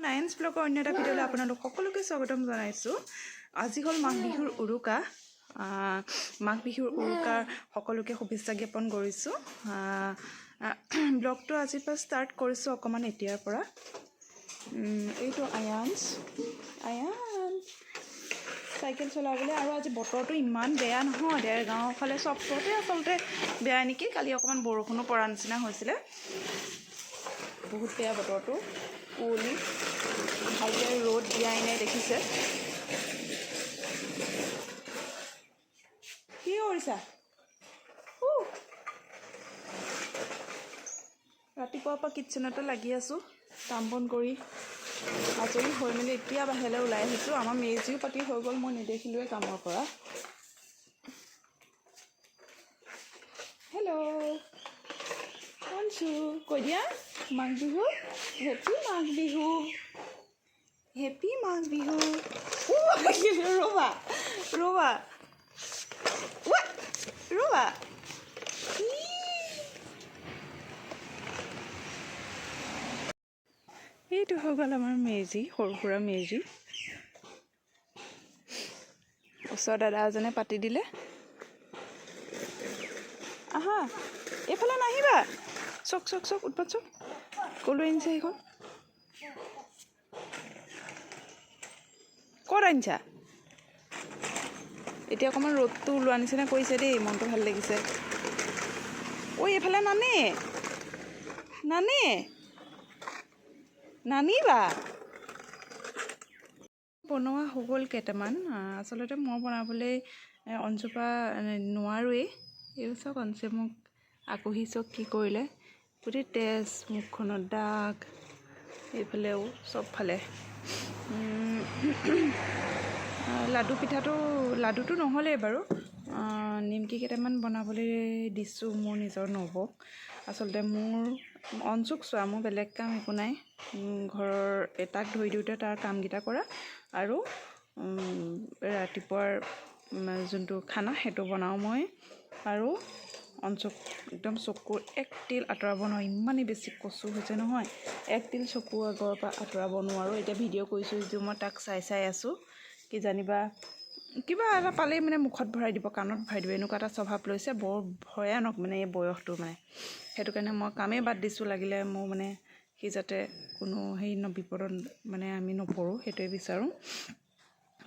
Nines ব্লগৰ অন্য এটা ভিডিঅ'লৈ আপোনালোক সকলোকে স্বাগতম জনাইছোঁ। আজি হ'ল মাঘ বিহুৰ উৰুকা। মাঘ বিহুৰ উৰুকাৰ সকলোকে শুভেচ্ছা জ্ঞাপন কৰিছোঁ। ব্লগটো আজিৰ পৰা ষ্টাৰ্ট কৰিছোঁ অকণমান এতিয়াৰ পৰা। এইটো আয়ান চাইকেল চলাবলৈ। আৰু আজি বতৰটো ইমান বেয়া নহয়, গাঁৱৰ ফালে চবতে আচলতে বেয়া নেকি। কালি অকণমান বৰষুণো পৰা নিচিনা হৈছিলে। বহুত বেয়া বতৰটো, কুঁৱলী, ভালকৈ ৰ'দ দিয়াই নাই দেখিছে। কি কৰিছা? ৰাতিপুৱাৰ পৰা কিটচেনতে লাগি আছোঁ, কাম বন কৰি আজৰি হৈ মেলি এতিয়া বাহিৰলৈ ওলাই আহিছোঁ। আমাৰ মেজিও পাতি হৈ গ'ল, মই নেদেখিলোৱে কামৰ পৰা। হেল্ল' কনচু কৈ দিয়া, মাঘ বিহু, হেপী মাঘ বিহু, হেপী মাঘ বিহু। ৰ'বা ৰ'বা ৰ'বা, এইটো হৈ গ'ল আমাৰ মেজি, সৰু সুৰা মেজি। ওচৰৰ দাদা এজনে পাতি দিলে। আহা এইফালে নাহিবা, চক চক চক উৎপাত চক, ক'লৈ আনিছা সেইখন? ক'ত আনিছা? এতিয়া অকণমান ৰ'দটো ওলোৱা নিচিনা কৰিছে দেই, মনটো ভাল লাগিছে। ঐ এইফালে নানিবা। বনোৱা হৈ গ'ল কেইটামান। আচলতে মই বনাবলৈ অঞ্জুপা নোৱাৰোৱেই। এই চাওক অঞ্চে মোক আকহি চক কি কৰিলে, গোটেই তেজ, মুখখনত দাগ, এইফালেও চবফালে। লাডুটো নহ'লেই বাৰু। নিমকি কেইটামান বনাবলৈ দিছোঁ মোৰ নিজৰ নবৌক। আচলতে মোৰ অঞ্চুক চোৱা, মোৰ বেলেগ কাম একো নাই। ঘৰৰ এটাক ধৰি দিওঁতে তাৰ কামকেইটা কৰা, আৰু ৰাতিপুৱাৰ যোনটো খানা সেইটো বনাওঁ মই। আৰু অঞ্চুক একদম চকুৰ এক তিল আঁতৰাব নোৱাৰোঁ, ইমানেই বেছি কচু হৈছে নহয়, এক তিল চকু আগৰ পৰা আঁতৰাব নোৱাৰোঁ। এতিয়া ভিডিঅ' কৰিছোঁ যদিও মই তাক চাই আছোঁ। কি জানিবা কিবা এটা পালেই মানে মুখত ভৰাই দিব, কাণত ভৰাই দিব, এনেকুৱা এটা স্বভাৱ লৈছে। বৰ ভয়ানক মানে এই বয়সটো মানে। সেইটো কাৰণে মই কামেই বাদ দিছোঁ, লাগিলে মোৰ মানে সি যাতে কোনো বিপদত মানে আমি নপৰোঁ সেইটোৱে বিচাৰোঁ।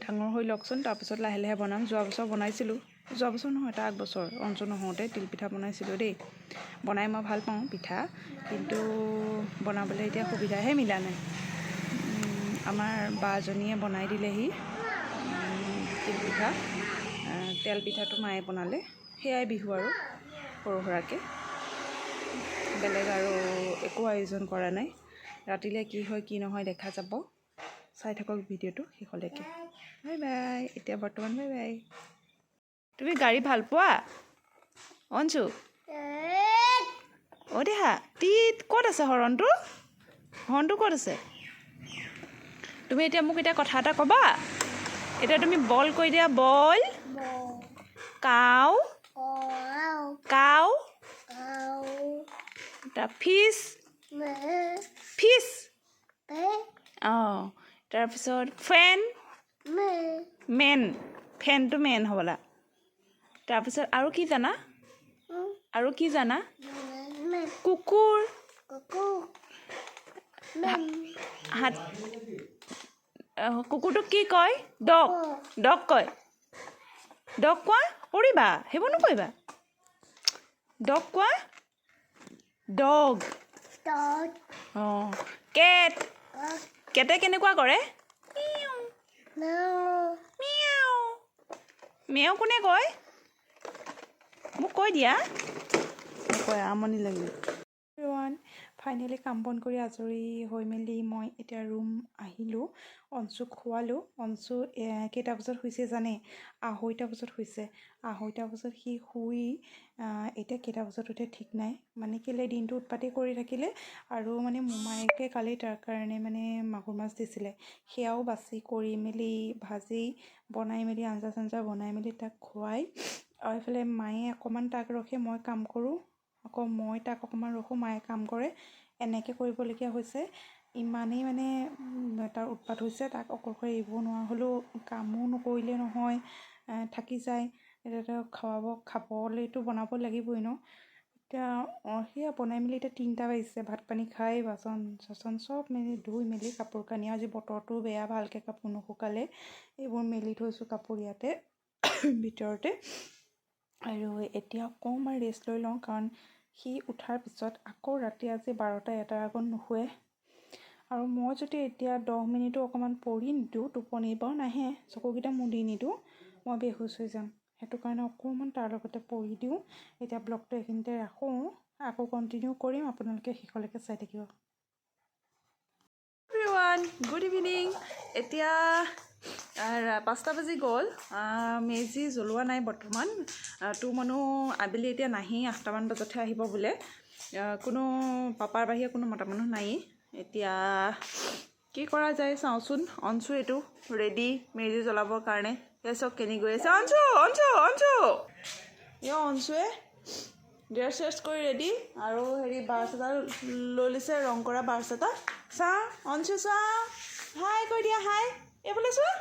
ডাঙৰ হৈ লওকচোন, তাৰপিছত লাহে লাহে বনাম। যোৱা বছৰ বনাইছিলোঁ, যোৱা বছৰ নহয় তাৰ আগবছৰ, অঞ্চু নহওঁতে তিলপিঠা বনাইছিলোঁ দেই। বনাই মই ভাল পাওঁ পিঠা, কিন্তু বনাবলৈ এতিয়া সুবিধাহে মিলা নাই। আমাৰ বাজনীয়ে বনাই দিলেহি তিলপিঠা, তেল পিঠাটো মায়ে বনালে। সেয়াই বিহু আৰু সৰু সুৰাকৈ, বেলেগ আৰু একো আয়োজন কৰা নাই। ৰাতিলৈ কি হয় কি নহয় দেখা যাব। চাই থাকক ভিডিঅ'টো শেষলৈকে। বাই বাই, এতিয়া বৰ্তমান বাই বাই। তুমি গাড়ী ভাল পোৱা অঞ্চু? অ' দেহা ক'ত আছে হৰণটো ক'ত আছে? তুমি এতিয়া মোক কথা এটা ক'বা। এতিয়া তুমি বল কৈ দিয়া, বল, কাউ, কাউ, ফিছ, অঁ, তাৰপিছত ফেন, ফেনটো মেন হ'বলা। তাৰপিছত আৰু কি জানা? কুকুৰ, কুকুৰটোক কি কয়? ডগ কয়। ডগ কোৱা, কৰিবা সেইবোৰ নকৰিবা। ডগ কোৱা, ডগ। অঁ, কেটে কেনেকুৱা কৰে? মেও কোনে কয়? মোক কৈ দিয়া। নকয়, আমনি লাগিল। ফাইনেলি কাম বন কৰি আজৰি হৈ মেলি মই এতিয়া ৰুম আহিলোঁ। অঞ্চুক খোৱালোঁ। অঞ্চু কেইটা বজাত শুইছে জানে? 2:30 বজাত শুইছে। 2:30 বজাত সি শুই এতিয়া কেইটা বজাত উঠে ঠিক নাই। মানে কেলৈ দিনটো উৎপাতেই কৰি থাকিলে, আৰু মানে মোমায়েকে কালি তাৰ কাৰণে মানে মাগুৰ মাছ দিছিলে, সেয়াও বাছি কৰি মেলি ভাজি বনাই মেলি আঞ্জা বনাই মেলি তাক খুৱাই, আৰু এইফালে মায়ে অকণমান তাক ৰখে, মই কাম কৰোঁ, আকৌ মই তাক অকণমান ৰখোঁ, মায়ে কাম কৰে। এনেকৈ কৰিবলগীয়া হৈছে। ইমানেই মানে এটাৰ উৎপাত হৈছে, তাক অকলশৰে এৰিব নোৱাৰা হ'লেও কামো নকৰিলে নহয়, থাকি যায়। এতিয়া খাবলৈতো বনাব লাগিবই ন। এতিয়া সেয়া বনাই মেলি এতিয়া 3টা বাজিছে, ভাত পানী খাই বাচন চাচন চব মেলি ধুই মেলি কাপোৰ কানি, আজি বতৰটো বেয়া, ভালকৈ কাপোৰ নুশুকালে, এইবোৰ মেলি থৈছোঁ কাপোৰ ইয়াতে ভিতৰতে। আৰু এতিয়া অকণমান ৰেষ্ট লৈ লওঁ, কাৰণ সি উঠাৰ পিছত আকৌ ৰাতি আজি 12টা 1টাৰ আগত নুশুৱে। আৰু মই যদি এতিয়া 10 মিনিটো অকণমান পৰি নিদিওঁ, টোপনি বাৰু নাহে, চকুকেইটা মুদি নিদিওঁ, মই বেহুচ হৈ যাম। সেইটো কাৰণে অকণমান তাৰ লগতে পৰি দিওঁ। এতিয়া ব্লগটো এইখিনিতে ৰাখোঁ, আকৌ কণ্টিনিউ কৰিম, আপোনালোকে শেষলৈকে চাই থাকিব। Everyone, good evening. এতিয়া 5টা বাজি গ'ল, মেজি জ্বলোৱা নাই বৰ্তমান। তো মানুহ আবেলি এতিয়া নাহি, 8টামান বজাতহে আহিব বোলে। কোনো পাপাৰ বাহিৰে কোনো মতা মানুহ নায়েই। এতিয়া কি কৰা যায় চাওঁচোন। অঞ্চু এইটো ৰেডি মেজি জ্বলাবৰ কাৰণে, এই চব কেনি গৈ আছে। অঞ্চু অঞ্চু অঞ্চু অঞ্চুৱে ড্ৰেছ চেছ কৰি ৰেডি, আৰু বাৰ্ছ এটা লৈ লৈছে, ৰং কৰা বাৰ্ছ এটা। চা অঞ্চু চোৱা, হাই কৈ দিয়া, হাই। এইফালে চোৱা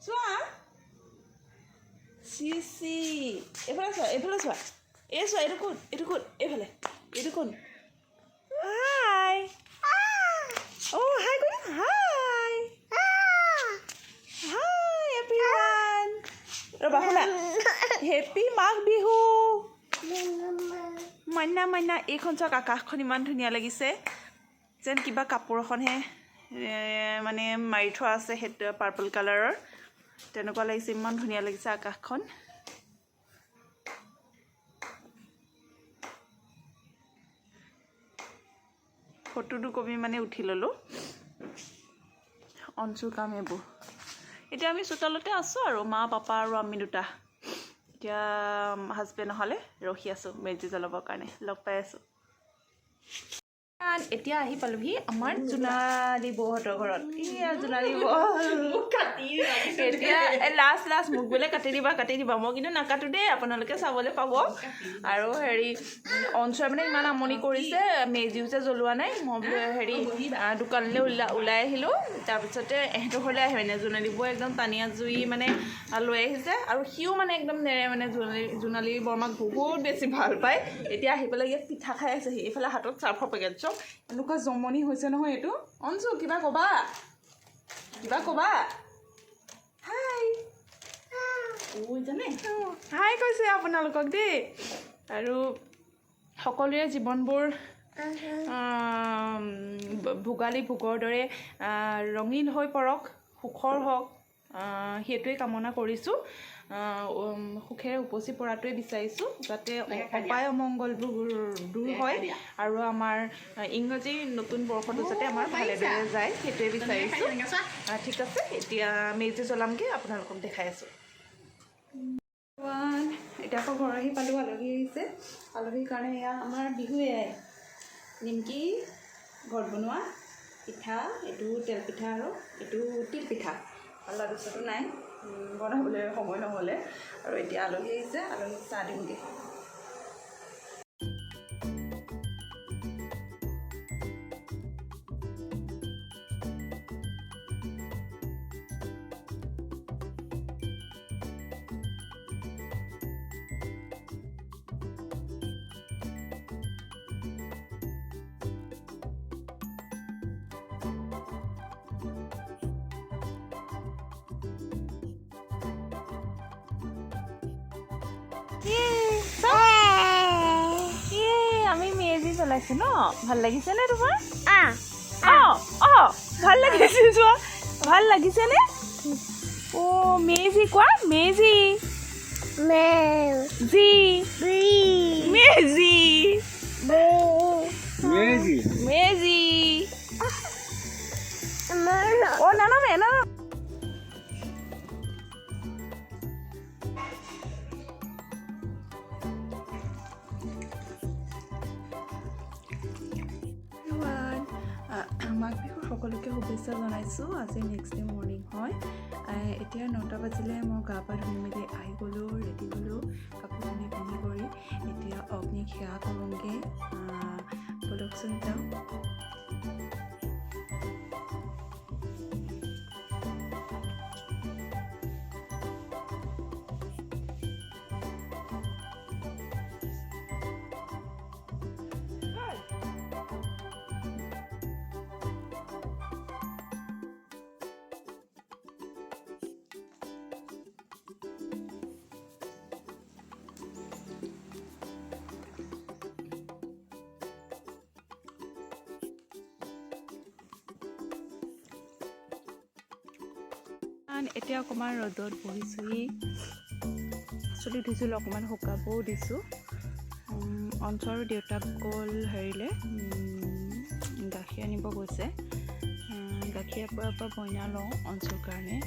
চোৱা, চি এইফালে চোৱা, এইফালে চোৱা, এই চোৱা, এইটো কোন, এইফালে, এইটো কোন? হাই, হাই কৈ দিয়া, হাই এভৰিৱান। ৰ'বা শুনা, হেপী মাঘ বিহু। মাইনা এইখন চাওক, আকাশখন ইমান ধুনীয়া লাগিছে, যেন কিবা কাপোৰ এখনহে মানে মাৰি থোৱা আছে, সেইটো পাৰ্পল কালাৰৰ, তেনেকুৱা লাগিছে। ইমান ধুনীয়া লাগিছে আকাশখন। ফটো দুকপি মানে উঠি ল'লোঁ। অঞ্চুৰ কাম এইবোৰ। এতিয়া আমি চোতালতে আছোঁ আৰু, মা পাপা আৰু আমি দুটা। এতিয়া হাজবেণ্ড নহ'লে ৰখি আছোঁ মেজি জ্বলাবৰ কাৰণে, লগ পাই আছোঁ। এতিয়া আহি পালোহি আমাৰ জোনালী বৌহঁতৰ ঘৰত। জোনালী বৌ এতিয়া লাষ্ট মোক বোলে কাটি দিবা, মই কিন্তু নাকাটো দেই, আপোনালোকে চাবলৈ পাব। আৰু অঞ্চুৱে মানে ইমান আমনি কৰিছে, মেজিও যে জ্বলোৱা নাই। মই বোলো দোকানলৈ ওলাই আহিলোঁ, তাৰপিছতে এহেঁতৰ ঘৰলৈ আহে মানে জোনালী বৌয়ে একদম টানি আজুৰি মানে লৈ আহিছে, আৰু সিও মানে একদম নেৰে, মানে জোনালী বৰ্মাক বহুত বেছি ভাল পায়। এতিয়া আহি পেলাই ইয়াত পিঠা খাই আছেহি, এইফালে হাতত চাৰ্ফৰ পেকেট। চব এনেকুৱা জমনি হৈছে নহয় এইটো। অঞ্চু কিবা ক'বা, হাই জানে, হাই কৈছে আপোনালোকক দেই। আৰু সকলোৰে জীৱনবোৰ ভোগালী ভোগৰ দৰে ৰঙীন হৈ পৰক, সুখৰ হওক, সেইটোৱে কামনা কৰিছোঁ। সুখেৰে উপচি পৰাটোৱে বিচাৰিছোঁ, যাতে অপায় অমংগলবোৰ দূৰ হয়, আৰু আমাৰ ইংৰাজী নতুন বৰ্ষটো যাতে আমাৰ ভালেদৰে যায়, সেইটোৱে বিচাৰিছোঁ। ঠিক আছে, এতিয়া মেজি জ্বলামগৈ, আপোনালোকক দেখাই আছোঁ। এতিয়া আকৌ ঘৰ আহি পালোঁ, আলহী আহিছে। আলহীৰ কাৰণে এয়া আমাৰ বিহুৱে নিমকি, ঘৰত বনোৱা পিঠা, এইটো তেল পিঠা আৰু এইটো তিল পিঠা। আৰু লাডু চাডু নাই, বনাবলৈ সময় নহ'লে। আৰু এতিয়া আলহী আহিছে, আলহীক চাহ দিমগৈ। আমি মেজি জ্বলাইছো ন, ভাল লাগিছে নে তোমাৰ? ভাল লাগিছে, চোৱা ভাল লাগিছে নে? মেজি কোৱা, মেজি মেজি মেজি মেজি মেজি নানামে না। মাঘ বিহুৰ সকলোকে শুভেচ্ছা জনাইছোঁ। আজি নেক্সট ডে মৰ্ণিং হয়, এতিয়া 9টা বাজিলে। মই গা পা ধুই মেলি আহি গ'লোঁ, ৰেডি হ'লোঁ, কাপোৰ কানি পিন্ধি কৰি। এতিয়া অগ্নিক সেৱা কৰোঁগৈ, বলকচোন যাওঁ। এতিয়া অকণমান ৰ'দত বহিছোঁহি চুলি ধুইছিলোঁ অকণমান শুকাবও দিছোঁ অঞ্চলৰ দেউতাক গ'ল হেৰিলে গাখীৰ আনিব গৈছে গাখীৰ পৰা বইনা লওঁ অঞ্চলৰ কাৰণে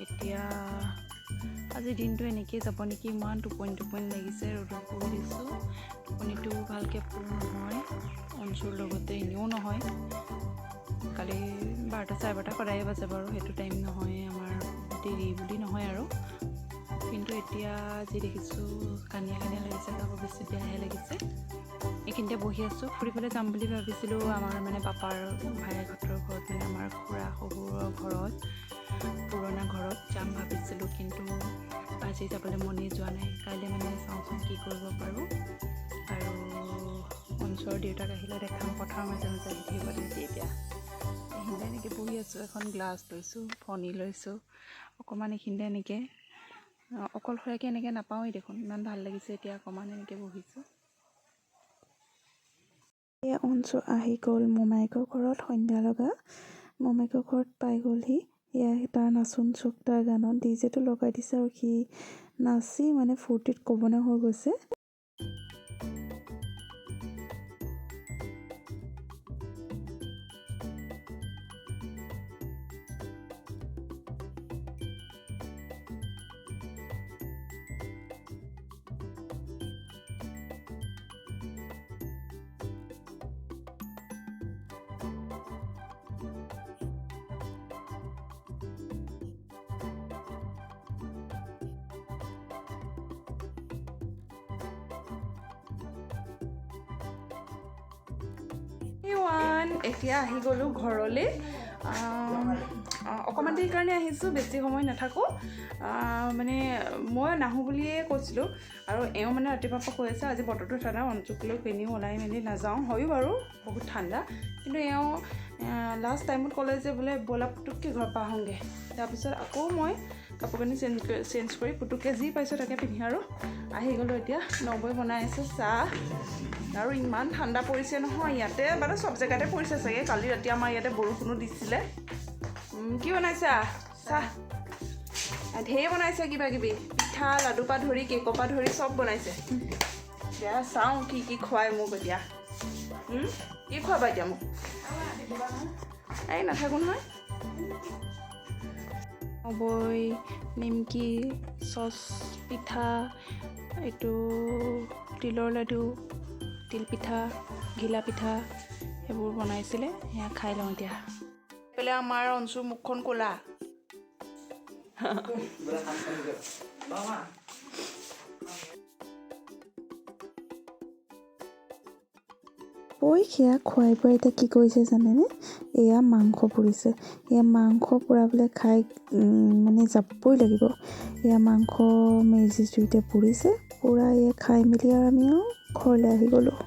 এতিয়া আজি দিনটো এনেকৈ যাব নেকি ইমান টোপনি লাগিছে ৰ'দত বহি দিছোঁ টোপনিটো ভালকৈ পূৰ নহয় অঞ্চলৰ লগতে এনেও নহয় কালি 12টা 12:30 সদায় বাজে বাৰু সেইটো টাইম নহয় আমাৰ দেৰি বুলি নহয় আৰু কিন্তু এতিয়া যি দেখিছোঁ কানিয়া লাগিছে গাব বেছি বেয়াহে লাগিছে এইখিনিতে বহি আছোঁ ফুৰিবলৈ যাম বুলি ভাবিছিলোঁ আমাৰ মানে পাপাৰ ভায়েকহঁতৰ ঘৰত মানে আমাৰ খুৰা শহুৰৰ ঘৰত পুৰণা ঘৰত যাম ভাবিছিলোঁ কিন্তু আজি যাবলৈ মনেই যোৱা নাই কাইলৈ মানে চাওঁচোন কি কৰিব পাৰোঁ আৰু অঞ্চলৰ দেউতাক আহিলে দেখাম পথাৰৰ মাজে আহি থাকিব এতিয়া এইখিনিতে এনেকৈ বহি আছোঁ এখন গ্লাছ লৈছোঁ ফণি লৈছোঁ অকণমান এইখিনিতে এনেকৈ অকলশৰীয়াকৈ এনেকৈ নাপাওঁৱেই দেখোন ইমান ভাল লাগিছে এতিয়া অকণমান এনেকৈ বহিছোঁ এই অঞ্চল আহি গ'ল মোমায়েকৰ ঘৰত সন্ধ্যা লগা মোমায়েকৰ ঘৰত পাই গ'লহি এয়া তাৰ নাচোন চুক তাৰ গানত ডিজেটো লগাই দিছে আৰু সি নাচি মানে ফূৰ্তিত ক'বনে হৈ গৈছে এতিয়া আহি গ'লোঁ ঘৰলৈ অকণমান দেৰিৰ কাৰণে আহিছোঁ বেছি সময় নাথাকোঁ মানে মই নাহোঁ বুলিয়ে কৈছিলোঁ আৰু এওঁ মানে ৰাতিপুৱাৰ পৰা কৈ আছে আজি বতৰটো ঠাণ্ডা অঞ্চললৈ পিন্ধিও ওলাই মেলি নাযাওঁ হয়ো বাৰু বহুত ঠাণ্ডা কিন্তু এওঁ লাষ্ট টাইমত ক'লে যে বোলে ব'লা পুটুককৈ ঘৰৰ পৰা আহোঁগৈ তাৰপিছত আকৌ মই কাপোৰ কানি চেঞ্জ কৰি পুটুককৈ যি পাইছোঁ তাকে পিন্ধি আৰু আহি গ'লোঁ এতিয়া নবৈ বনাই আছোঁ চাহ আৰু ইমান ঠাণ্ডা পৰিছে নহয় ইয়াতে মানে চব জেগাতে পৰিছে চাগে কালি ৰাতি আমাৰ ইয়াতে বৰষুণো দিছিলে কি বনাইছা চাহ ঢেৰ বনাইছে কিবা কিবি পিঠা লাডুৰ পৰা ধৰি কেকৰ পৰা ধৰি চব বনাইছে এতিয়া চাওঁ কি খুৱাই মোক এতিয়া কি খুৱাবা এতিয়া মোক এই নাথাকোঁ নহয় বৈ নিমকি চচ পিঠা এইটো তিলৰ লাডু তিল পিঠা ঘিলা পিঠা সেইবোৰ বনাইছিলে সেয়া খাই লওঁ এতিয়া পেলে আমাৰ অঞ্চুৰ মুখখন ক'লা ঐ সেয়া খুৱাই বোৱাই এতিয়া কি কৰিছে জানেনে এয়া মাংস পুৰিছে এয়া মাংস পুৰাবলৈ খাই মানে যাবই লাগিব এয়া মাংস মেজি জুইতে পুৰিছে পুৰা এয়া খাই মেলি আৰু আমি ঘৰলৈ আহি গ'লোঁ